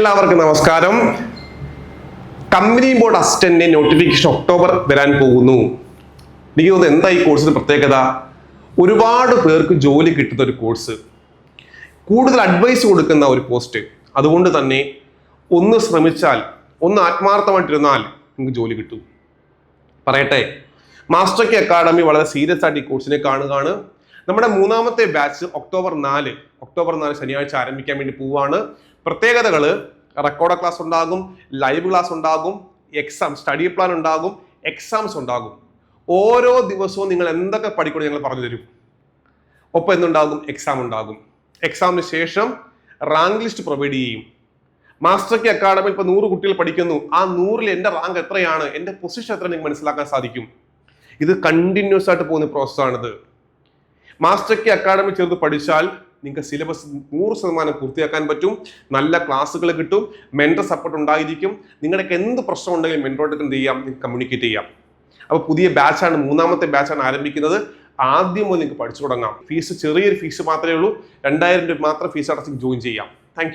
എല്ലാവർക്കും നമസ്കാരം. Company board അസിസ്റ്റന്റിന്റെ notification October വരാൻ പോകുന്നു. എനിക്ക് തോന്നുന്നു എന്താ ഈ കോഴ്സിന്റെ പ്രത്യേകത? ഒരുപാട് പേർക്ക് ജോലി കിട്ടുന്ന ഒരു കോഴ്സ്, കൂടുതൽ അഡ്വൈസ് കൊടുക്കുന്ന ഒരു പോസ്റ്റ്. അതുകൊണ്ട് തന്നെ ഒന്ന് ശ്രമിച്ചാൽ, ഒന്ന് ആത്മാർത്ഥമായിട്ടിരുന്നാൽ നിങ്ങൾക്ക് ജോലി കിട്ടും. പറയട്ടെ, മാസ്റ്റർ കി അക്കാഡമി വളരെ സീരിയസ് ആയിട്ട് ഈ കോഴ്സിനെ കാണുകയാണ്. നമ്മുടെ മൂന്നാമത്തെ ബാച്ച് ഒക്ടോബർ 4 ശനിയാഴ്ച ആരംഭിക്കാൻ വേണ്ടി പോവാണ്. പ്രത്യേകതകൾ: റെക്കോർഡ് ക്ലാസ് ഉണ്ടാകും, ലൈവ് ക്ലാസ് ഉണ്ടാകും, എക്സാം സ്റ്റഡി പ്ലാൻ ഉണ്ടാകും, എക്സാംസ് ഉണ്ടാകും. ഓരോ ദിവസവും നിങ്ങൾ എന്തൊക്കെ പഠിക്കണം ഞങ്ങൾ പറഞ്ഞു തരും. ഒപ്പം എന്തുണ്ടാകും? എക്സാം ഉണ്ടാകും. എക്സാമിന് ശേഷം റാങ്ക് ലിസ്റ്റ് പ്രൊവൈഡ് ചെയ്യും. മാസ്റ്റർ കി അക്കാഡമി ഇപ്പോൾ 100 കുട്ടികൾ പഠിക്കുന്നു. ആ 100ൽ എൻ്റെ റാങ്ക് എത്രയാണ്, എൻ്റെ പൊസിഷൻ എത്ര, നിങ്ങൾക്ക് മനസ്സിലാക്കാൻ സാധിക്കും. ഇത് കണ്ടിന്യൂസ് ആയിട്ട് പോകുന്ന പ്രോസസ്സാണിത്. മാസ്റ്റർ കി അക്കാഡമി ചേർത്ത് പഠിച്ചാൽ നിങ്ങൾക്ക് സിലബസ് 100% പൂർത്തിയാക്കാൻ പറ്റും. നല്ല ക്ലാസ്സുകൾ കിട്ടും, മെന്റർ സപ്പോർട്ട് ഉണ്ടായിരിക്കും. നിങ്ങൾക്ക് എന്ത് പ്രശ്നം ഉണ്ടെങ്കിലും മെന്ററോട്ട് എന്ത് ചെയ്യാം, നിങ്ങൾക്ക് കമ്മ്യൂണിക്കേറ്റ് ചെയ്യാം. അപ്പോൾ പുതിയ ബാച്ചാണ്, മൂന്നാമത്തെ ബാച്ചാണ് ആരംഭിക്കുന്നത്. ആദ്യം മുതൽ നിങ്ങൾക്ക് പഠിച്ചു തുടങ്ങാം. ഫീസ് ചെറിയൊരു ഫീസ് മാത്രമേ ഉള്ളൂ. 2000 രൂപ മാത്രം ഫീസ് അടച്ച് ജോയിൻ ചെയ്യാം. താങ്ക്